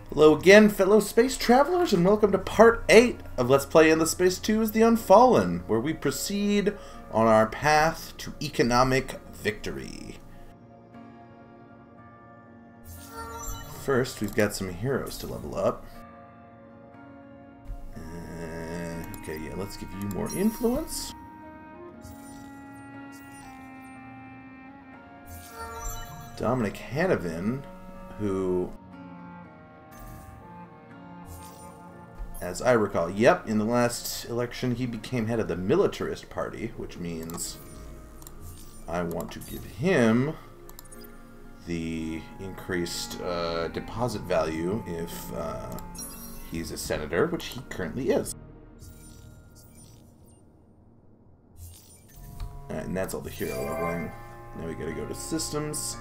Hello again, fellow space travelers, and welcome to part 8 of Let's Play Endless Space 2 as the Unfallen, where we proceed on our path to economic victory. First, we've got some heroes to level up. Okay, yeah, let's give you more influence. Dominic Hanovan, who, as I recall, yep, in the last election he became head of the militarist party, which means I want to give him the increased deposit value if he's a senator, which he currently is. Alright, and that's all the hero leveling. Now we gotta go to systems.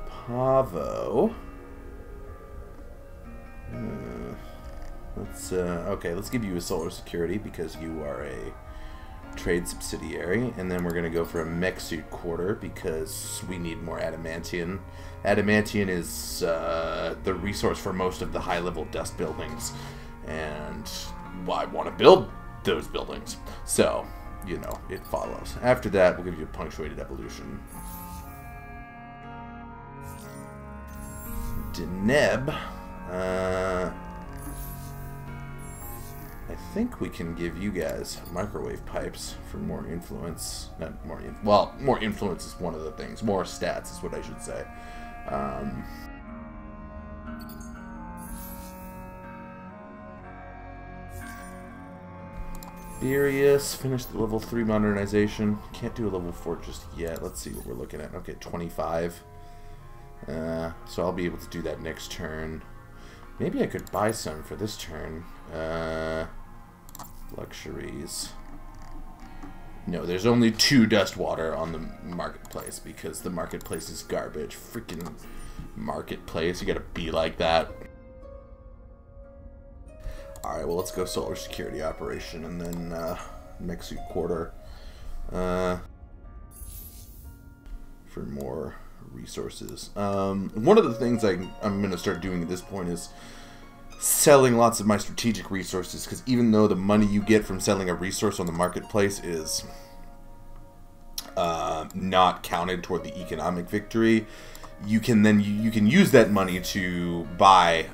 Pavo. Let's give you a solar security because you are a trade subsidiary, and then we're gonna go for a mech suit quarter because we need more adamantium. Adamantium is the resource for most of the high-level dust buildings, and I want to build those buildings, so you know it follows. After that, we'll give you a punctuated evolution. Deneb. I think we can give you guys microwave pipes for more influence. Not more, well, more influence is one of the things. More stats is what I should say. Furious, finished the level 3 modernization. Can't do a level 4 just yet. Let's see what we're looking at. Okay, 25. So I'll be able to do that next turn. Maybe I could buy some for this turn. Luxuries. No, there's only 2 dust water on the marketplace because the marketplace is garbage. Freaking marketplace. You gotta be like that. Alright, well, let's go solar security operation and then mech suit quarter for more resources. One of the things I'm going to start doing at this point is selling lots of my strategic resources, because even though the money you get from selling a resource on the marketplace is not counted toward the economic victory, you can use that money to buy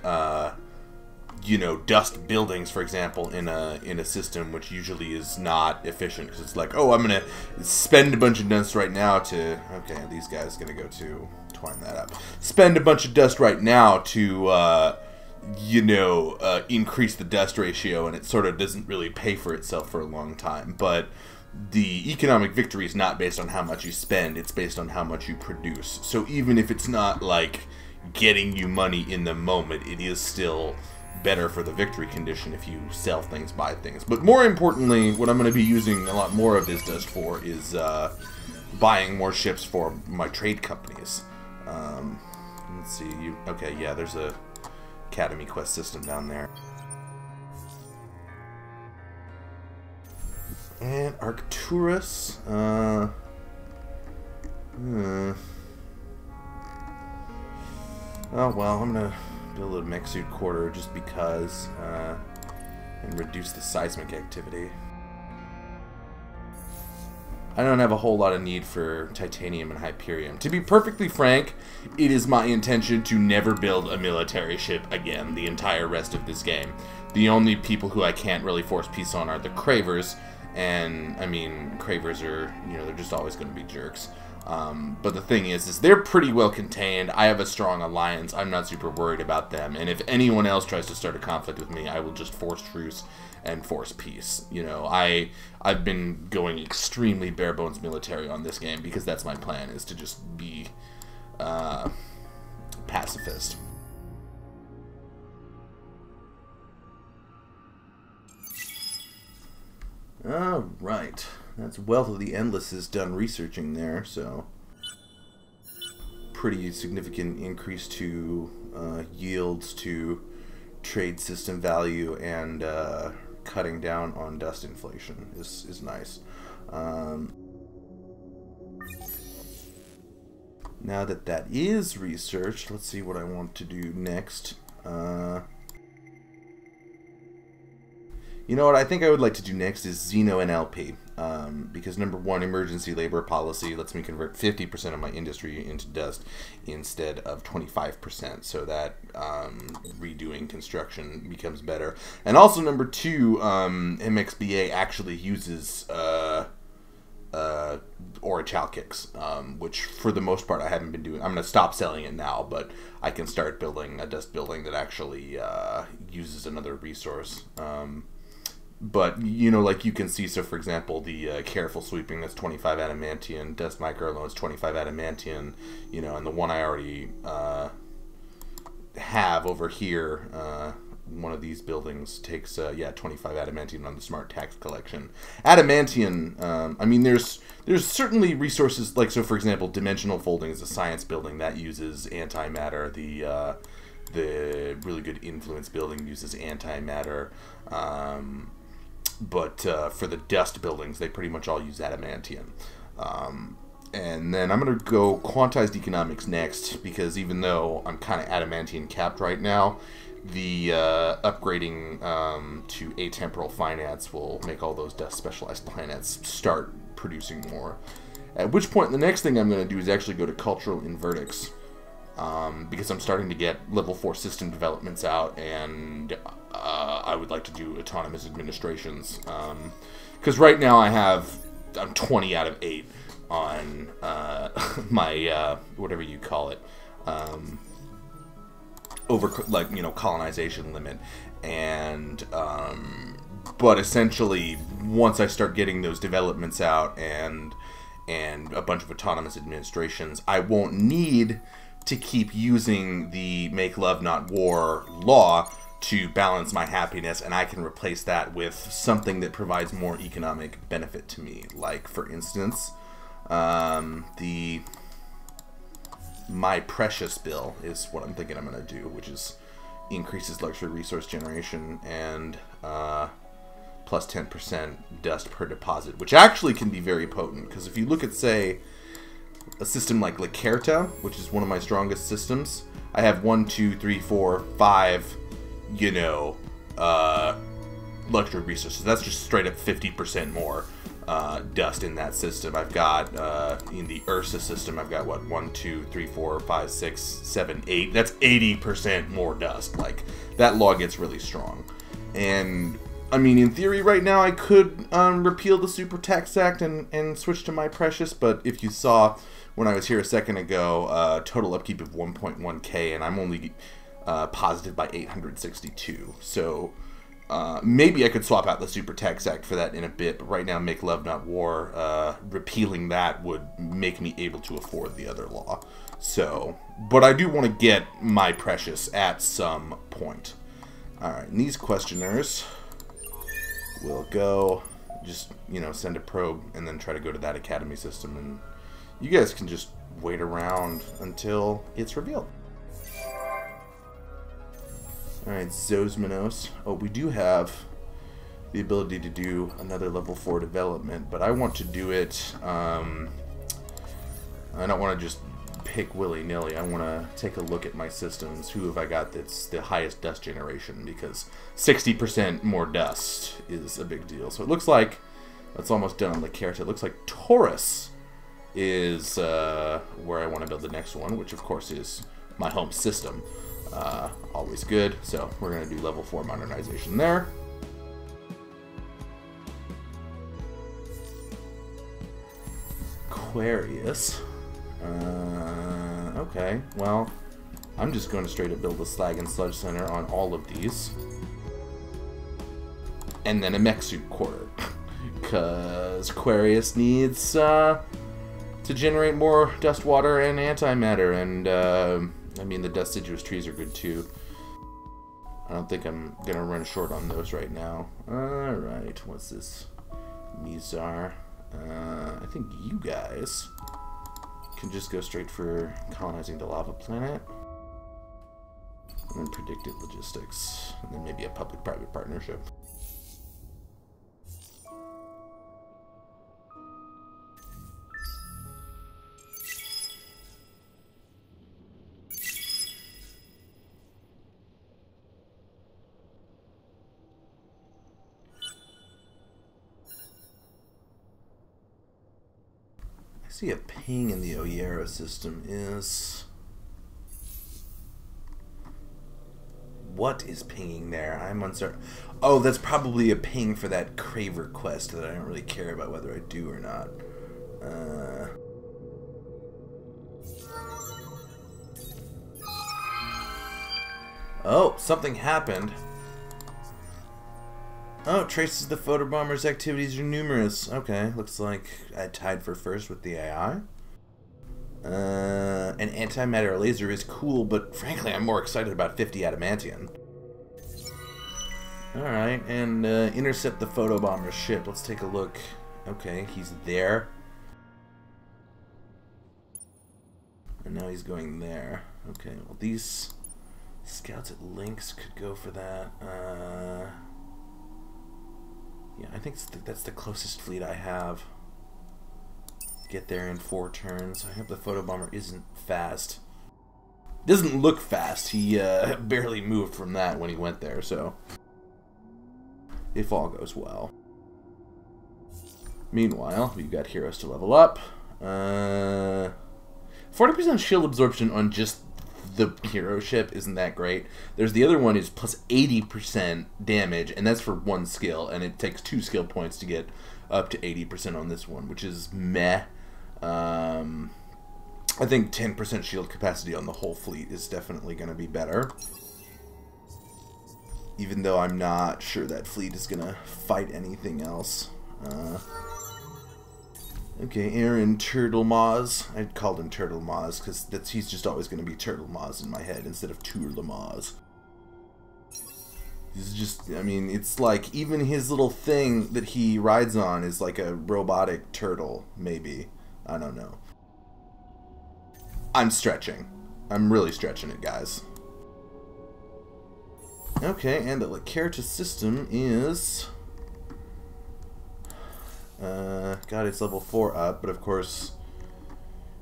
you know, dust buildings, for example, in a system which usually is not efficient, because it's like, oh, I'm gonna spend a bunch of dust right now to, okay, these guys gonna go to twine that up. Spend a bunch of dust right now to you know, increase the dust ratio, and it sort of doesn't really pay for itself for a long time. But the economic victory is not based on how much you spend; it's based on how much you produce. So even if it's not like getting you money in the moment, it is still better for the victory condition if you sell things, buy things. But more importantly, what I'm going to be using a lot more of this dust for is buying more ships for my trade companies. Let's see. Okay, yeah, there's a Academy Quest system down there. And Arcturus. Oh well, I'm gonna build a mech suit quarter just because, and reduce the seismic activity. I don't have a whole lot of need for titanium and hyperium. To be perfectly frank, it is my intention to never build a military ship again the entire rest of this game. The only people who I can't really force peace on are the Cravers, and I mean, Cravers are, you know, they're just always going to be jerks. But the thing is they're pretty well contained. I have a strong alliance. I'm not super worried about them. And if anyone else tries to start a conflict with me, I will just force truce and force peace. You know, I've been going extremely bare bones military on this game because that's my plan, is to just be pacifist. Alright. That's Wealth of the Endless is done researching there, so pretty significant increase to yields, to trade system value, and cutting down on dust inflation is nice. Now that that is researched, let's see what I want to do next. You know what I think I would like to do next is Xeno NLP. Because number one, emergency labor policy lets me convert 50% of my industry into dust instead of 25%, so that redoing construction becomes better. And also number two, MXBA actually uses Orachal kicks, which for the most part I haven't been doing. I'm going to stop selling it now, but I can start building a dust building that actually uses another resource. But, you know, like you can see, so for example, the careful sweeping, that's 25 adamantium, dust micro is 25 adamantium, you know, and the one I already have over here, one of these buildings takes, 25 adamantium on the smart tax collection. Adamantium, I mean, there's certainly resources, like, so for example, dimensional folding is a science building that uses antimatter. The really good influence building uses antimatter. But for the dust buildings, they pretty much all use adamantium. And then I'm going to go quantized economics next, because even though I'm kind of adamantium capped right now, the upgrading to atemporal finance will make all those dust specialized planets start producing more. At which point, the next thing I'm going to do is actually go to cultural inverdicts. Because I'm starting to get level 4 system developments out, and I would like to do autonomous administrations. Because right now I'm 20 out of 8 on my, whatever you call it, colonization limit. And, but essentially, once I start getting those developments out and a bunch of autonomous administrations, I won't need to keep using the Make Love Not War law to balance my happiness, and I can replace that with something that provides more economic benefit to me. Like, for instance, the My Precious bill is what I'm thinking I'm going to do, which is increases luxury resource generation and plus 10% dust per deposit, which actually can be very potent, because if you look at, say, a system like Lacerta, which is one of my strongest systems, I have 1, 2, 3, 4, 5, you know, luxury resources. That's just straight up 50% more dust in that system. I've got, in the Ursa system, I've got, what, 1, 2, 3, 4, 5, 6, 7, 8. That's 80% more dust. Like, that law gets really strong. And, I mean, in theory, right now, I could repeal the Super Tax Act and switch to My Precious, but if you saw when I was here a second ago, total upkeep of 1.1k, and I'm only positive by 862. So maybe I could swap out the Super Tax Act for that in a bit, but right now, Make Love Not War, repealing that would make me able to afford the other law. So, but I do want to get My Precious at some point. Alright, and these questioners will go, just, you know, send a probe and then try to go to that academy system, and you guys can just wait around until it's revealed. Alright, Zosmanos. Oh, we do have the ability to do another level 4 development, but I want to do it, I don't want to just pick willy-nilly. I want to take a look at my systems. Who have I got that's the highest dust generation? Because 60% more dust is a big deal. So it looks like that's almost done on the carrot. It looks like Taurus is where I want to build the next one, which of course is my home system. Always good. So we're going to do level 4 modernization there. Aquarius. Okay, well, I'm just going to straight up build a slag and sludge center on all of these. And then a mech suit quarter. Because Aquarius needs to generate more dust, water, and antimatter. And, I mean, the deciduous trees are good too. I don't think I'm going to run short on those right now. Alright, what's this? Mizar. I think you guys can just go straight for colonizing the lava planet. And then predicted logistics. And then maybe a public-private partnership. See, a ping in the Oyera system is... What is pinging there? I'm uncertain. Oh, that's probably a ping for that Craver quest that I don't really care about whether I do or not. Oh, something happened. Oh, traces of the photobomber's activities are numerous. Okay, looks like I tied for first with the AI. An antimatter laser is cool, but frankly, I'm more excited about 50 adamantium. Alright, and intercept the photobomber's ship. Let's take a look. Okay, he's there. And now he's going there. Okay, well these scouts at Lynx could go for that. Yeah, I think that's the closest fleet I have. Get there in 4 turns. I hope the photobomber isn't fast. Doesn't look fast. He barely moved from that when he went there, so if all goes well. Meanwhile, we've got heroes to level up. 40% shield absorption on just the hero ship isn't that great. There's the other one is plus 80% damage, and that's for 1 skill, and it takes 2 skill points to get up to 80% on this one, which is meh. I think 10% shield capacity on the whole fleet is definitely going to be better. Even though I'm not sure that fleet is going to fight anything else. Okay, Aaron Turtle Maz. I called him Turtle Maz because he's just always going to be Turtle Maz in my head instead of Turtle Maz. He's just, I mean, it's like even his little thing that he rides on is like a robotic turtle, maybe. I don't know. I'm stretching. I'm really stretching it, guys. Okay, and the Lacerta system is... got its level 4 up, but of course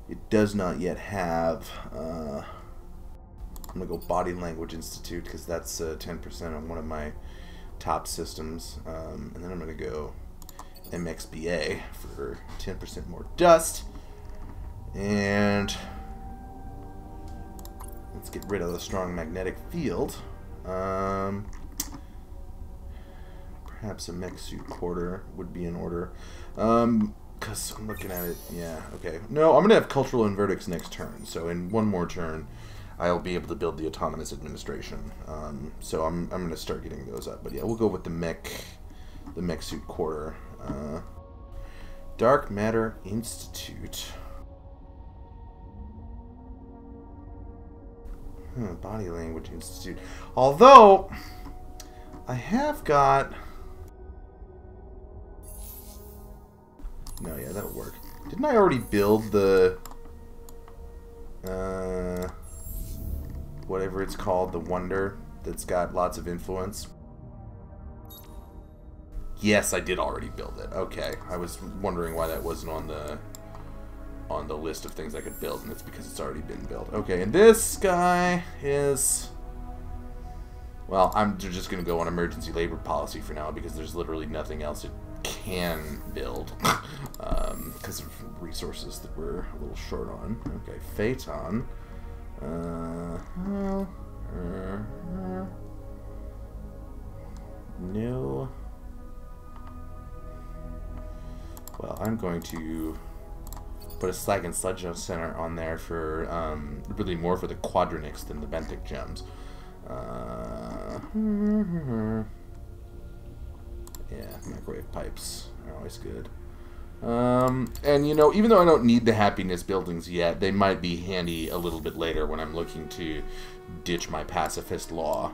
it does not yet have... I'm going to go Body Language Institute because that's 10% on one of my top systems. And then I'm going to go MXBA for 10% more dust. And let's get rid of the strong magnetic field. Perhaps a mech suit quarter would be in order. Because I'm looking at it, yeah, okay. No, I'm going to have cultural and verdicts next turn. So in one more turn, I'll be able to build the autonomous administration. So I'm going to start getting those up. But yeah, we'll go with the mech suit quarter. Dark Matter Institute. Body Language Institute. Although, I have got... No, yeah, that'll work. Didn't I already build the... whatever it's called, the Wonder, that's got lots of influence? Yes, I did already build it. Okay, I was wondering why that wasn't on the list of things I could build, and it's because it's already been built. Okay, and this guy is... Well, I'm just going to go on emergency labor policy for now because there's literally nothing else it can build because of resources that we're a little short on. Okay, Phaeton. No. Well, I'm going to put a Slag and Sludge Center on there for really more for the Quadronix than the Benthic gems. Yeah, microwave pipes are always good. And you know, even though I don't need the happiness buildings yet, they might be handy a little bit later when I'm looking to ditch my pacifist law.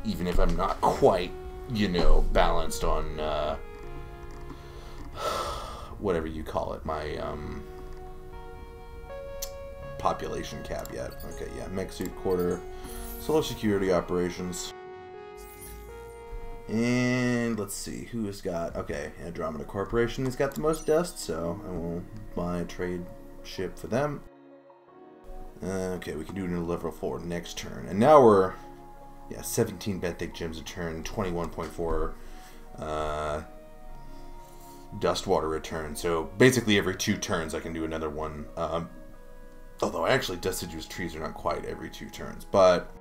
Even if I'm not quite, you know, balanced on whatever you call it, my population cap yet. Okay, yeah, mech suit quarter, solo security operations. And let's see, who has got... Okay, Andromeda Corporation has got the most dust, so I will buy a trade ship for them. Okay, we can do another level 4 next turn. And now we're... Yeah, 17 Benthic gems a turn, 21.4 dust water return. So basically every 2 turns I can do another one. Although actually deciduous trees are not quite every 2 turns. But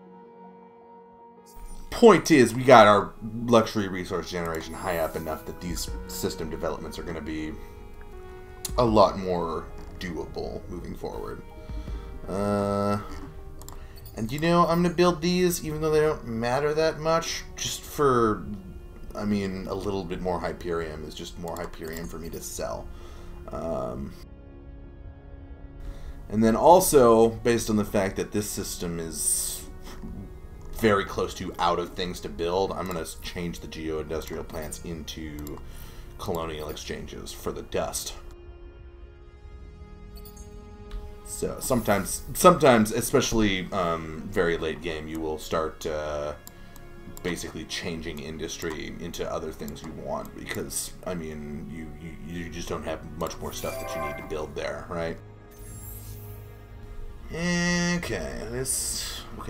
point is, we got our luxury resource generation high up enough that these system developments are going to be a lot more doable moving forward. And you know, I'm going to build these even though they don't matter that much, just for, I mean, a little bit more Hyperium is just more Hyperium for me to sell. And then also, based on the fact that this system is very close to out of things to build, I'm going to change the geo-industrial plants into colonial exchanges for the dust. So sometimes, especially very late game, you will start basically changing industry into other things you want, because I mean you just don't have much more stuff that you need to build there, right? Okay,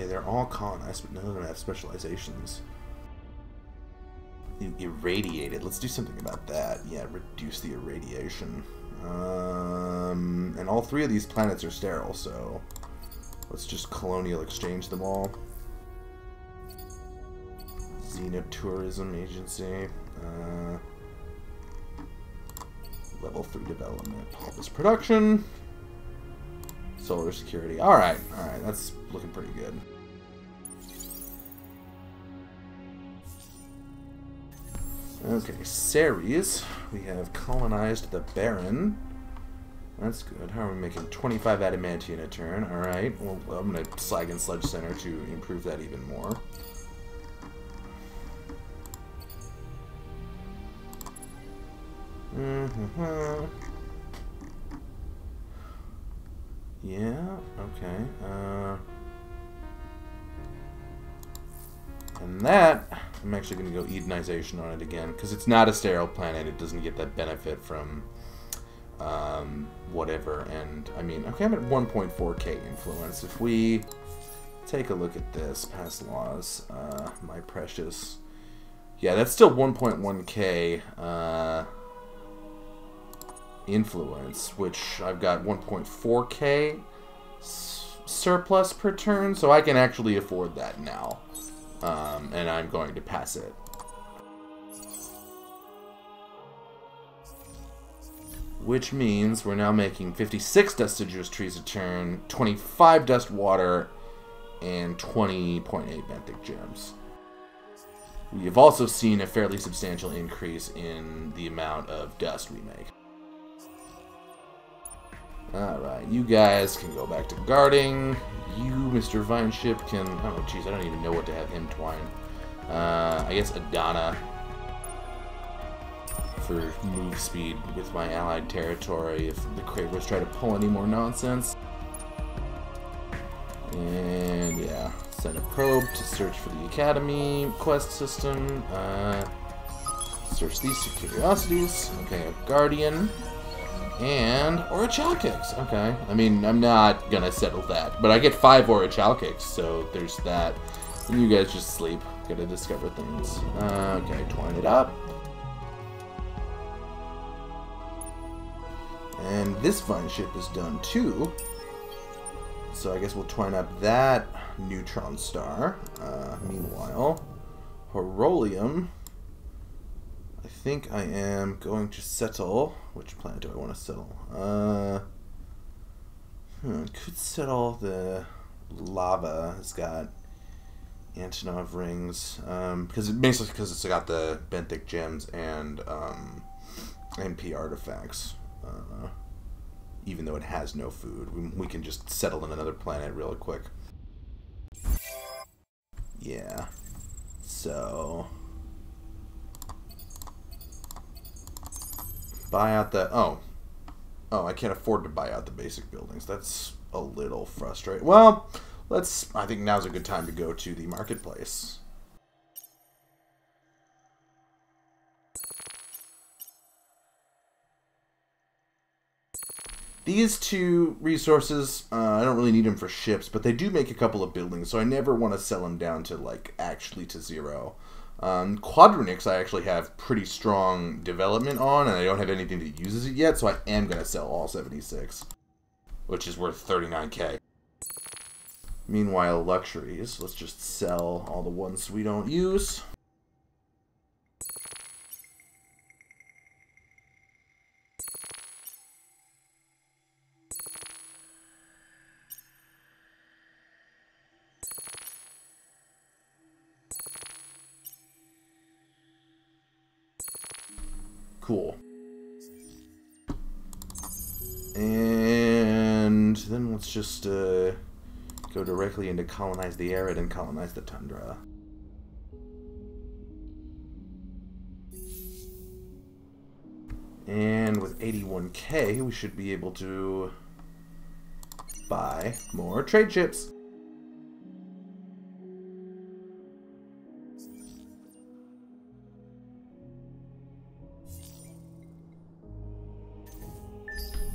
they're all colonized, but none of them have specializations. Irradiated. Let's do something about that. Yeah, reduce the irradiation. And all 3 of these planets are sterile, so let's just colonial exchange them all. Xenotourism Agency. Level 3 development. Pulpus production. Solar security. Alright, that's looking pretty good. Okay, Ceres. We have colonized the Baron. That's good. How are we making 25 adamantium a turn? Alright, well, I'm going to slag and Sledge Center to improve that even more. Yeah, okay. And that, I'm actually going to go Edenization on it again, because it's not a sterile planet. It doesn't get that benefit from whatever. And, I mean, okay, I'm at 1.4k influence. If we take a look at this, past laws, my precious. Yeah, that's still 1.1k influence, which I've got 1.4k surplus per turn, so I can actually afford that now. And I'm going to pass it. Which means we're now making 56 deciduous trees a turn, 25 dust water, and 20.8 benthic gems. We have also seen a fairly substantial increase in the amount of dust we make. Alright, you guys can go back to guarding. You, Mr. Vineship, can... Oh, jeez, I don't even know what to have him twine. I guess Adana for move speed with my allied territory if the Cravers try to pull any more nonsense. And, yeah, send a probe to search for the Academy quest system. Search these for curiosities. Okay, a Guardian. And Orichalcix. Okay. I mean, I'm not gonna settle that. But I get 5 Orichalcix, so there's that. And you guys just sleep. Gotta discover things. Okay, twine it up. And this vine ship is done too. So I guess we'll twine up that neutron star. Meanwhile, Horolium. I think I am going to settle... Which planet do I want to settle? Could settle the lava. It's got Antonov rings. Because it's got the benthic gems and MP artifacts. Even though it has no food. We can just settle in another planet real quick. Yeah. So... Buy out the... Oh, I can't afford to buy out the basic buildings. That's a little frustrating. Well, I think now's a good time to go to the marketplace. These 2 resources, I don't really need them for ships, but they do make a couple of buildings, so I never want to sell them down to, like, actually to 0. Quadronix I actually have pretty strong development on, and I don't have anything that uses it yet, so I am going to sell all 76, which is worth 39k. Meanwhile, luxuries. Let's just sell all the ones we don't use. Cool. And then let's just go directly into colonize the arid and colonize the tundra. And with 81k, we should be able to buy more trade ships.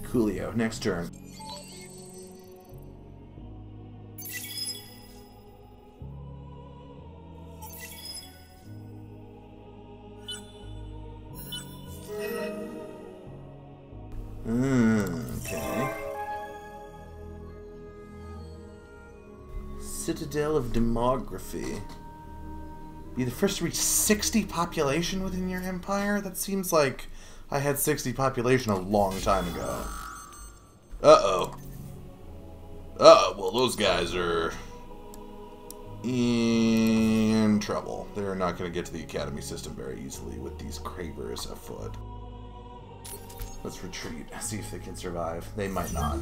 Coolio, next turn. Okay. Citadel of Demography. Be the first to reach 60 population within your empire? That seems like I had 60 population a long time ago. Uh-oh. Uh-oh, well those guys are in trouble. They're not going to get to the academy system very easily with these cravers afoot. Let's retreat, see if they can survive. They might not.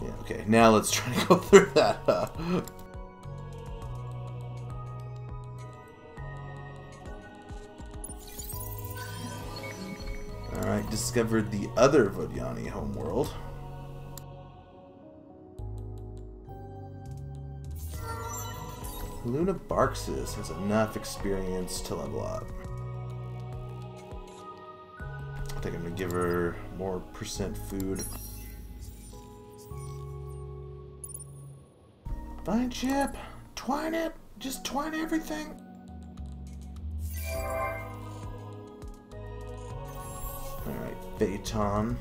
Yeah, okay, now let's try to go through that. Alright, discovered the other Vodiani homeworld. Luna Barxis has enough experience to level up. I think I'm going to give her more percent food. Fine chip. Twine it. Just twine everything. Alright, Phaeton.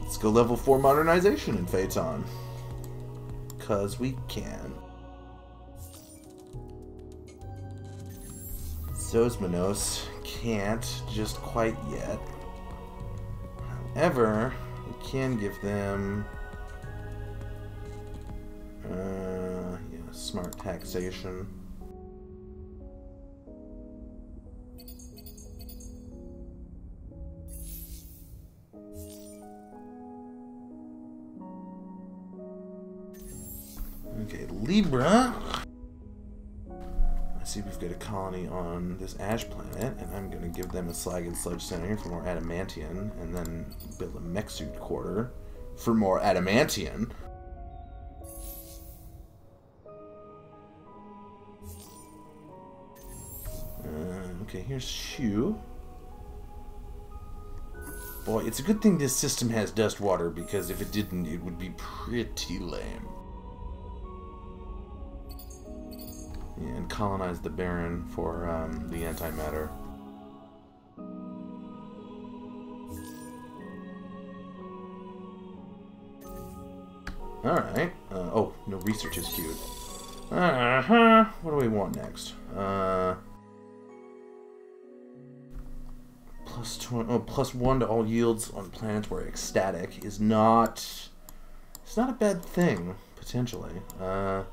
Let's go level 4 modernization in Phaeton. 'Cause we can. Zosmanos can't just quite yet. However, we can give them yeah, smart taxation. Okay, Libra. I see we've got a colony on this ash planet, and I'm going to give them a slag and sludge center for more adamantium, and then build a mech suit quarter for more adamantium. Okay, here's Shu. Boy, it's a good thing this system has dust water, because if it didn't, it would be pretty lame. Yeah, and colonize the Baron for the antimatter. Alright. Oh, no research is queued. What do we want next? +1 to all yields on planets where ecstatic is not... It's not a bad thing, potentially. I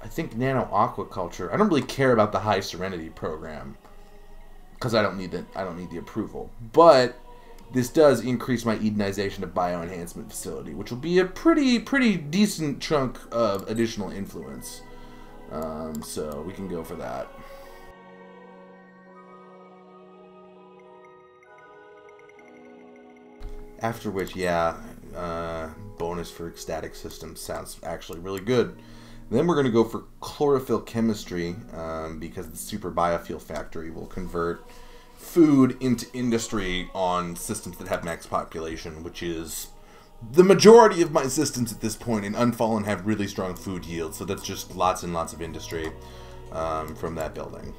think nano aquaculture. I don't really care about the high serenity program because I don't need that. I don't need the approval. But this does increase my Edenization to bioenhancement facility, which will be a pretty decent chunk of additional influence. So we can go for that. After which, yeah, bonus for ecstatic systems sounds actually really good. Then we're going to go for chlorophyll chemistry, because the super biofuel factory will convert food into industry on systems that have max population, which is the majority of my systems at this point. In Unfallen have really strong food yields, so that's just lots and lots of industry from that building.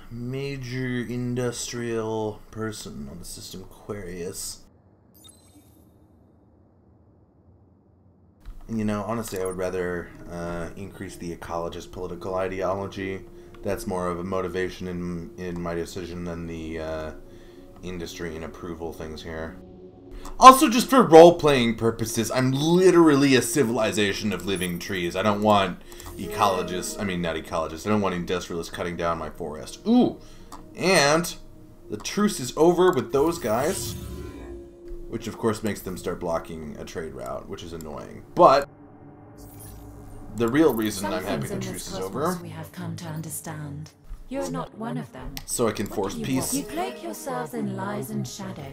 Major industrial person on the system Aquarius. You know, honestly, I would rather increase the ecologist political ideology. That's more of a motivation in my decision than the industry and approval things here. Also, just for role-playing purposes, I'm literally a civilization of living trees. I don't want ecologists, I mean not ecologists, I don't want industrialists cutting down my forest. Ooh! And the truce is over with those guys, which of course makes them start blocking a trade route, which is annoying. But the real reason I'm happy the truce is over, we have come to understand. You're not one of them. So I can force peace. You cloak yourselves in lies and shadows.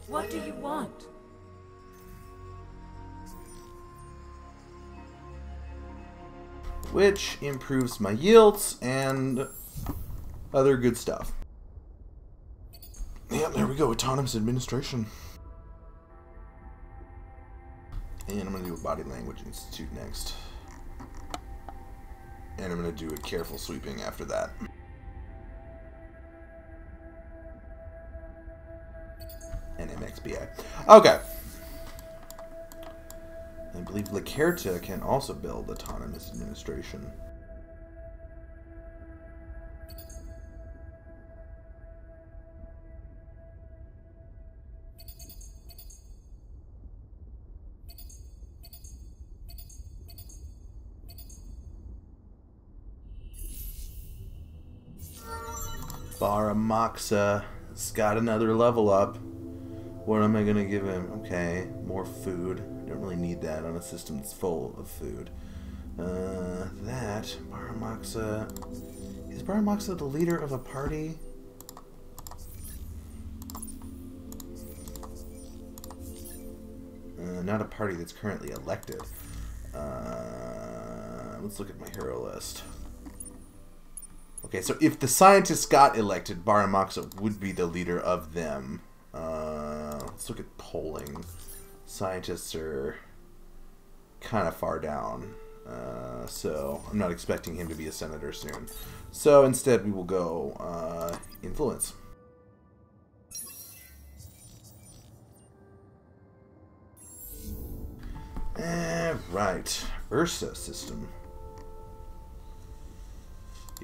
What do you want? Which improves my yields and other good stuff. Yeah, there we go. Autonomous administration. And I'm going to do a body language institute next. And I'm going to do a careful sweeping after that. And MXBA. Okay. I believe Lacerta can also build autonomous administration. Baramoxa has got another level up. What am I going to give him? Okay, more food. I don't really need that on a system that's full of food. Baramoxa... Is Baramoxa the leader of a party? Not a party that's currently elected. Let's look at my hero list. Okay, so if the scientists got elected, Baramoxa would be the leader of them. Let's look at polling. Scientists are kind of far down, so I'm not expecting him to be a senator soon. So instead we will go influence. Right, Ursa system.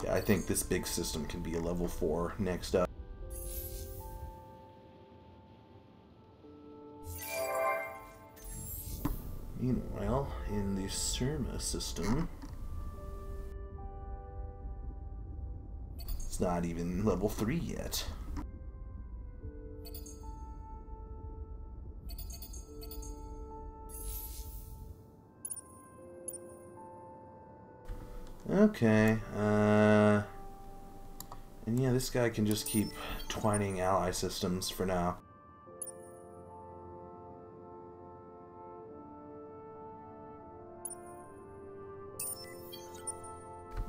Yeah, I think this big system can be a level 4 next up. Meanwhile, in the Surma system, it's not even level 3 yet. Okay, and yeah, this guy can just keep twining ally systems for now.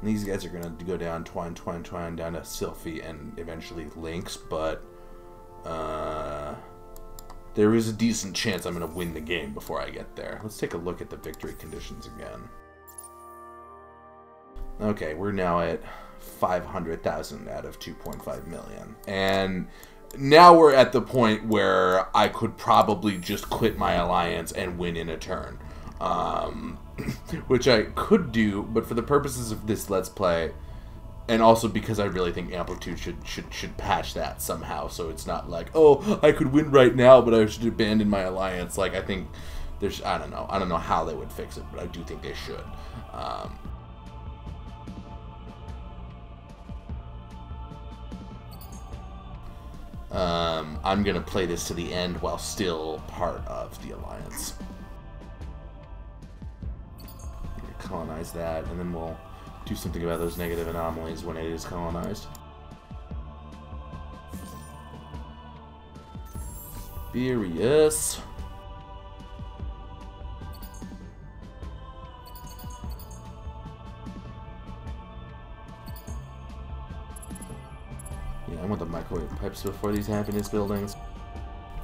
And these guys are going to go down, twine down to Sylphie and eventually Lynx, but there is a decent chance I'm going to win the game before I get there. Let's take a look at the victory conditions again. Okay, we're now at 500,000 out of 2.5 million. And now we're at the point where I could probably just quit my alliance and win in a turn. Which I could do, but for the purposes of this Let's Play, and also because I really think Amplitude should patch that somehow, so it's not like, oh, I could win right now, but I should abandon my alliance. Like, I think there's, I don't know how they would fix it, but I do think they should. I'm gonna play this to the end while still part of the alliance. colonize that, and then we'll do something about those negative anomalies when it is colonized. Furious. Yeah, I want the microwave pipes before these happiness buildings.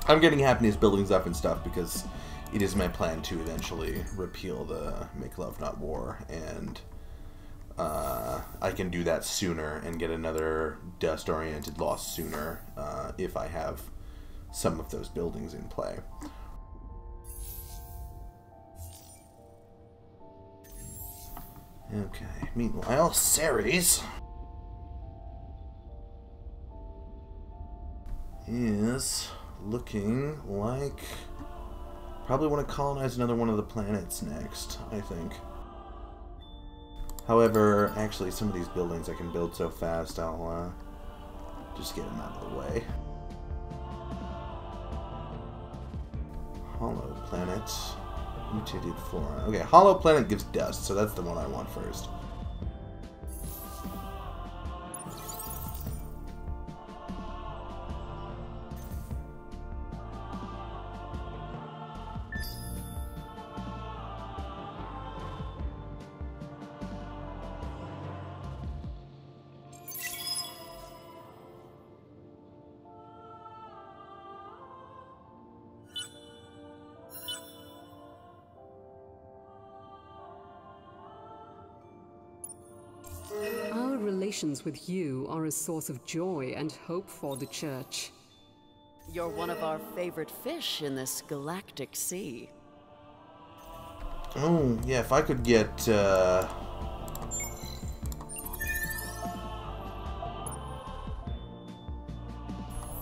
I'm getting happiness buildings up and stuff because it is my plan to eventually repeal the Make Love Not War, and I can do that sooner and get another dust-oriented loss sooner if I have some of those buildings in play. Okay, meanwhile, Ceres is looking like probably want to colonize another one of the planets next, I think. However, actually, some of these buildings I can build so fast, I'll just get them out of the way. Hollow planet. Mutated flora. Okay, hollow planet gives dust, so that's the one I want first. Our relations with you are a source of joy and hope for the Church. You're one of our favorite fish in this galactic sea. Oh, yeah, if I could get,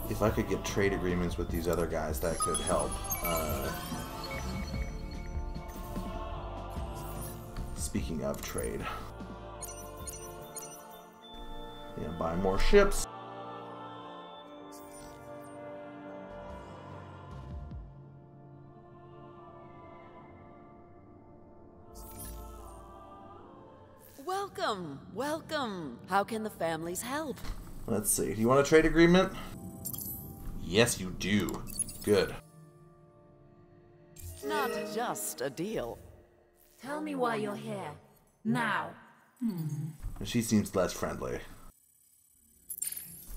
if I could get trade agreements with these other guys, that could help. Speaking of trade. Yeah, buy more ships. Welcome, welcome. How can the families help? Let's see. Do you want a trade agreement? Yes, you do. Good. Not just a deal. Tell me why you're here. Now. She seems less friendly.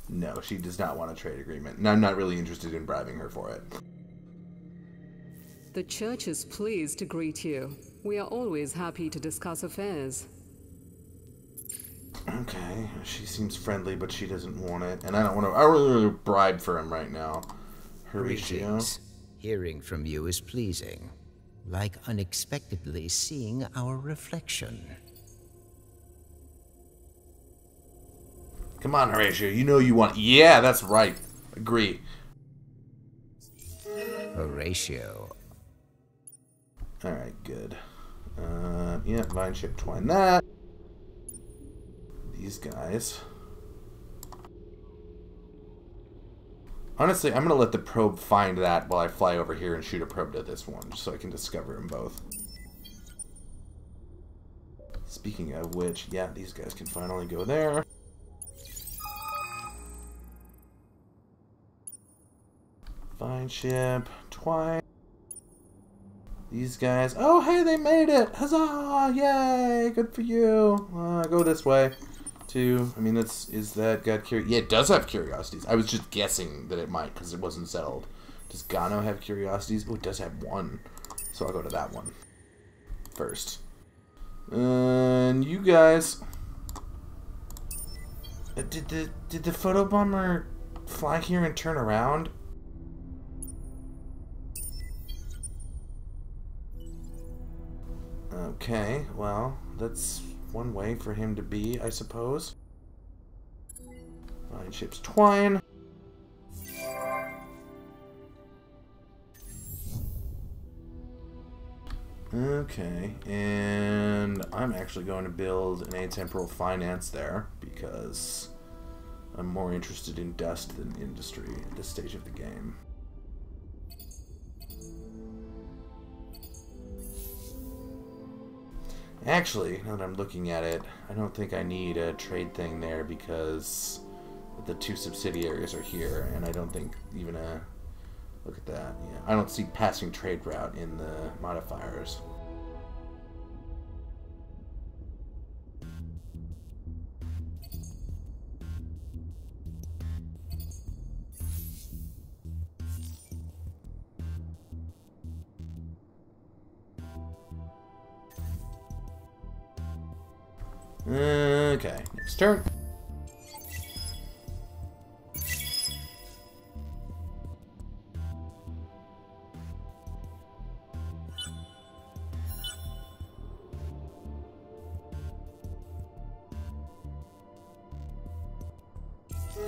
No, she does not want a trade agreement, and I'm not really interested in bribing her for it. The Church is pleased to greet you. We are always happy to discuss affairs. Okay, she seems friendly, but she doesn't want it, and I don't want to. I don't really want to bribe for him right now. Horatio. Greetings. Hearing from you is pleasing, like unexpectedly seeing our reflection. Come on, Horatio. You know you want. Yeah, that's right. Agree. Horatio. Alright, good. Yeah, vine ship twine that. These guys. Honestly, I'm going to let the probe find that while I fly over here and shoot a probe to this one, just so I can discover them both. Speaking of which, yeah, these guys can finally go there. Vine ship, twine. These guys. Oh, hey, they made it! Huzzah! Yay! Good for you. Go this way. Two. I mean, is that got curiosity? Yeah, it does have curiosities. I was just guessing that it might because it wasn't settled. Does Gano have curiosities? Oh, it does have one. So I'll go to that one first. And you guys. Did the photobomber fly here and turn around? Okay, well, that's one way for him to be, I suppose. Vine ships twine. Okay, and I'm actually going to build an atemporal finance there because I'm more interested in dust than industry at this stage of the game. Actually, now that I'm looking at it, I don't think I need a trade thing there because the two subsidiaries are here, and I don't think even a... Look at that. Yeah, I don't see passing trade route in the modifiers. Okay, next turn.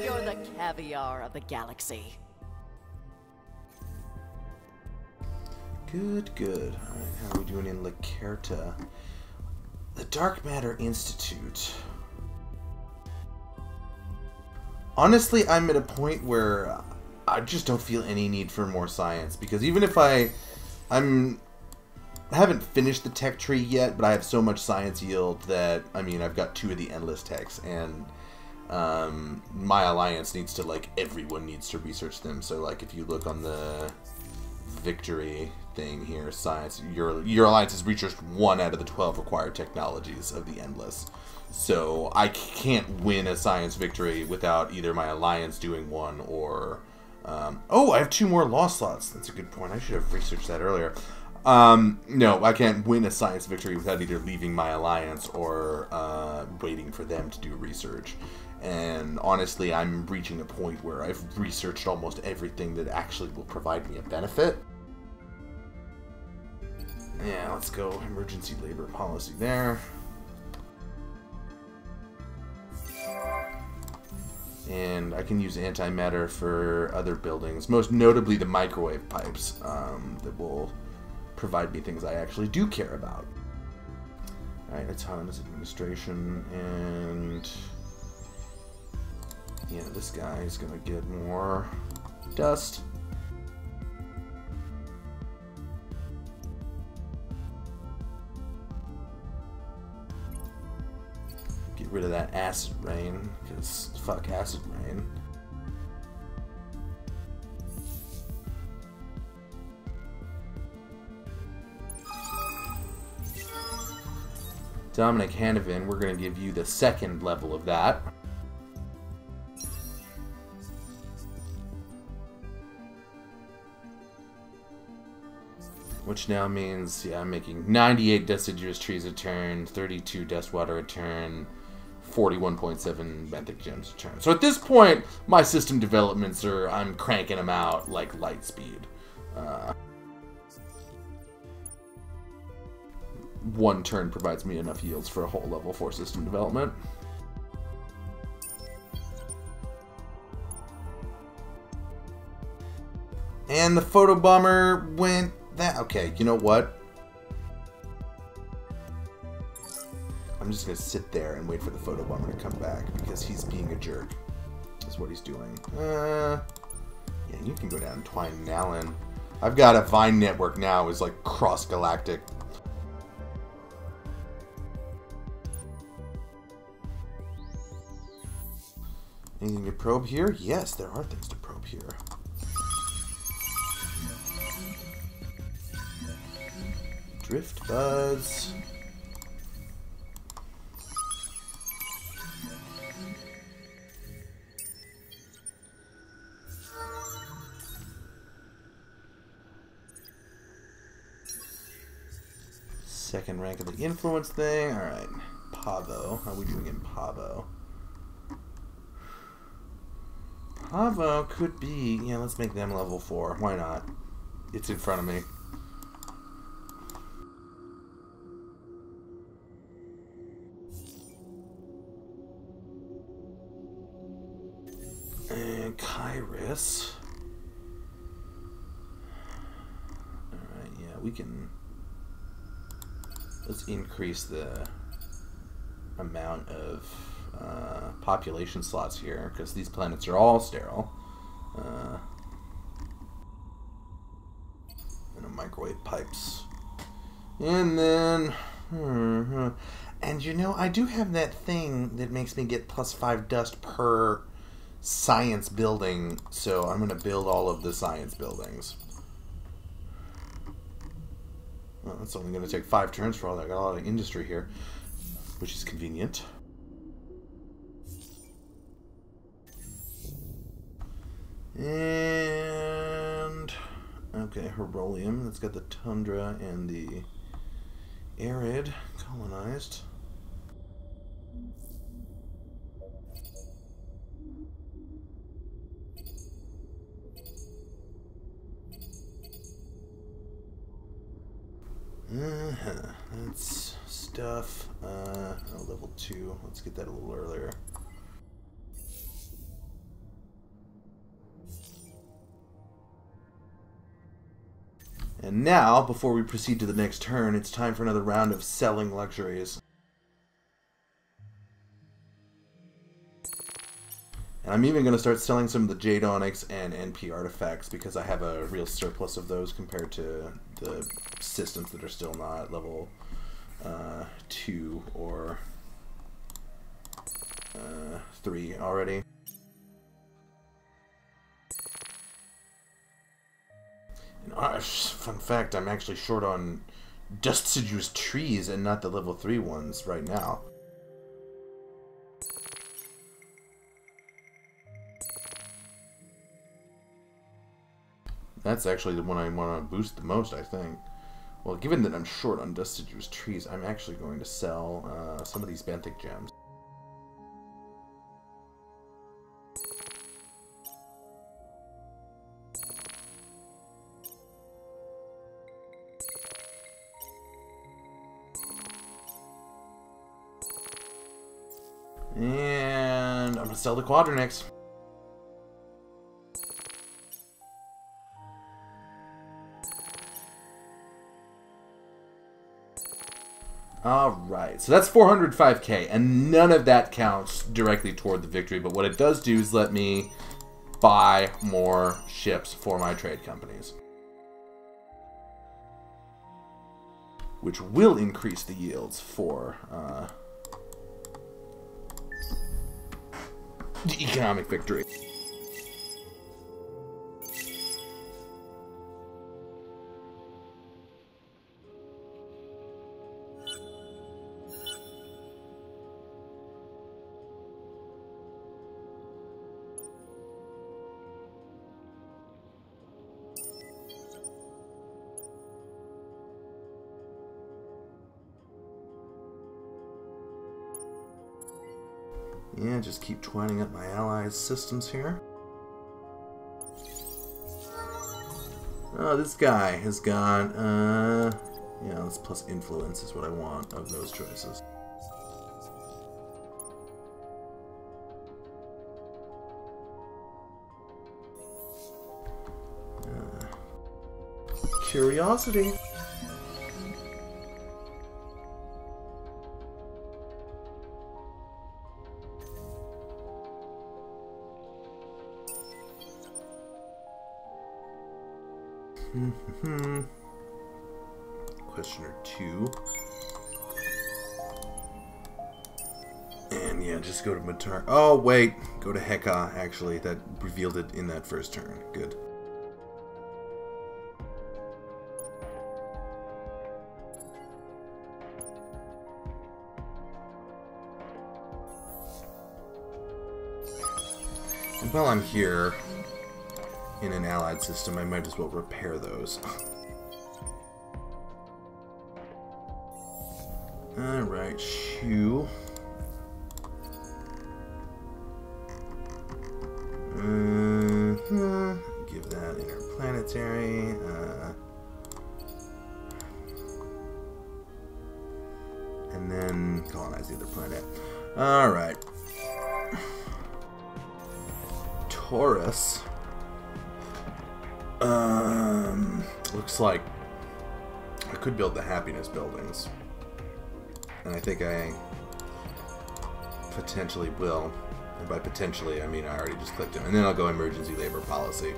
You're the caviar of the galaxy. Good, good. Alright, how are we doing in Lacerta? The Dark Matter Institute. Honestly, I'm at a point where I just don't feel any need for more science, because even if I haven't finished the tech tree yet, but I have so much science yield that, I mean, I've got 2 of the endless techs, and my alliance needs to, like, everyone needs to research them. So, like, if you look on the victory thing here, science, your alliance has researched 1 out of the 12 required technologies of the endless. So I can't win a science victory without either my alliance doing 1 or oh, I have 2 more law slots. That's a good point. I should have researched that earlier. No, I can't win a science victory without either leaving my alliance or waiting for them to do research. And honestly, I'm reaching a point where I've researched almost everything that actually will provide me a benefit. Yeah, let's go emergency labor policy there. And I can use antimatter for other buildings, most notably the microwave pipes that will provide me things I actually do care about. Alright, autonomous administration, and yeah, this guy is gonna get more dust. Get rid of that acid rain, because fuck acid rain. Dominic Hanovan, we're going to give you the 2nd level of that. Which now means, yeah, I'm making 98 deciduous trees a turn, 32 dust water a turn, 41.7 benthic gems a turn. So at this point, my system developments are, I'm cranking them out like light speed. 1 turn provides me enough yields for a whole level 4 system development. And the photobomber went that. Okay, you know what? I'm just gonna sit there and wait for the photobomber to come back because he's being a jerk. That's what he's doing. Yeah, you can go down Twine and Allen. I've got a Vine network now, is like cross-galactic. Anything to probe here? Yes, there are things to probe here. Drift buds. Second rank of the influence thing. Alright. Pavo. How are we doing in Pavo? Pavo could be... Yeah, let's make them level 4. Why not? It's in front of me. And Kairos. Alright, yeah, we can... Let's increase the amount of population slots here, because these planets are all sterile. And microwave pipes. And then And you know, I do have that thing that makes me get +5 dust per science building, so I'm going to build all of the science buildings. Well, that's only going to take 5 turns for all that. I got a lot of industry here, which is convenient. And okay, Herolium. That's got the tundra and the arid colonized. That's stuff. Level 2. Let's get that a little earlier. And now, before we proceed to the next turn, it's time for another round of selling luxuries. And I'm even going to start selling some of the Jade Onyx and NP artifacts because I have a real surplus of those compared to the systems that are still not level 2 or 3 already. And, fun fact, I'm actually short on dust seduced trees and not the level 3 ones right now. That's actually the one I want to boost the most, I think. Well, given that I'm short on dust seduced trees, I'm actually going to sell some of these benthic gems. And I'm going to sell the Quadronix. Alright, so that's 405k, and none of that counts directly toward the victory, but what it does do is let me buy more ships for my trade companies. Which will increase the yields for the economic victory. Yeah, just keep twining up my allies' systems here. Oh, this guy has got, yeah, this plus influence is what I want of those choices. Curiosity. Questioner 2. And yeah, just go to Matar. Oh, wait. Go to Heka, actually. That revealed it in that first turn. Good. And while I'm here in an allied system, I might as well repair those. Alright, Shu. Give that interplanetary. And then colonize the other planet. Alright. Taurus. Looks like I could build the happiness buildings. And I think I potentially will. And by potentially, I mean I already just clicked him. And then I'll go emergency labor policy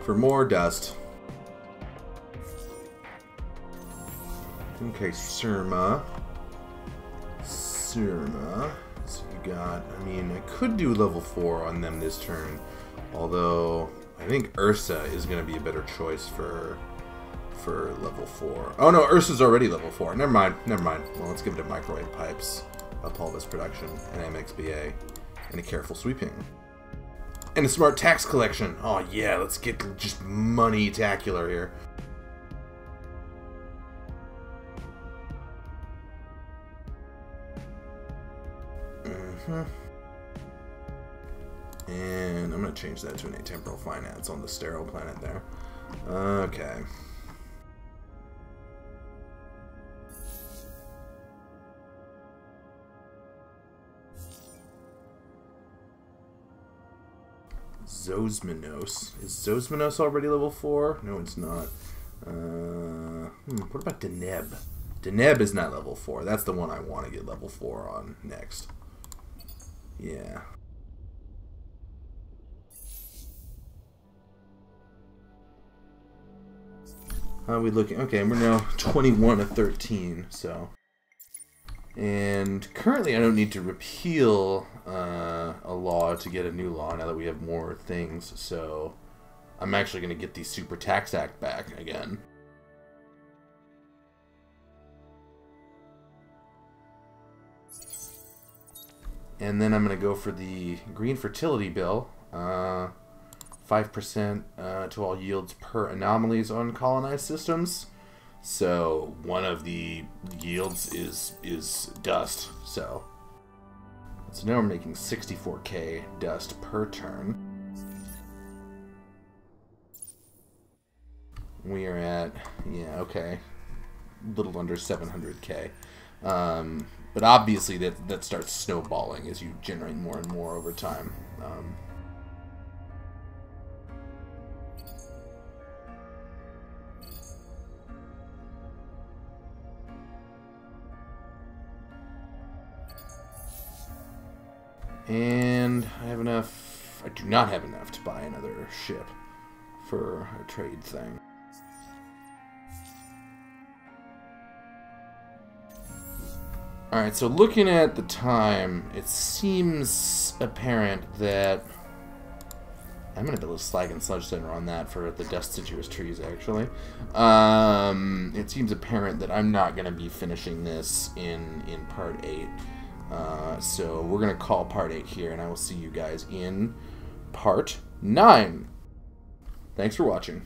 for more dust. Okay, Surma. Zerma. So you got, I mean, I could do level 4 on them this turn, although I think Ursa is going to be a better choice for level 4. Oh no, Ursa's already level 4. Never mind, never mind. Well, let's give it a microwave pipes, a pulvis production, an MXBA, and a careful sweeping. And a smart tax collection. Oh yeah, let's get just money-tacular here. And I'm going to change that to an atemporal finance on the sterile planet there. Okay. Zosmanos. Is Zosmanos already level 4? No, it's not. What about Deneb? Deneb is not level 4. That's the one I want to get level 4 on next. Yeah. How are we looking? Okay, we're now 21 of 13, so. And currently I don't need to repeal a law to get a new law now that we have more things, so I'm actually going to get the Super Tax Act back again. And then I'm going to go for the Green Fertility Bill. 5% to all yields per anomalies on colonized systems. So one of the yields is dust. So now we're making 64k dust per turn. We are at, yeah, okay, a little under 700k. But obviously that starts snowballing as you generate more and more over time. And I have enough. I do not have enough to buy another ship for a trade thing. Alright, so looking at the time, it seems apparent that I'm going to build a Slag and Sludge Center on that for the deciduous trees, actually. It seems apparent that I'm not going to be finishing this in Part 8. So we're going to call Part 8 here, and I will see you guys in Part 9. Thanks for watching.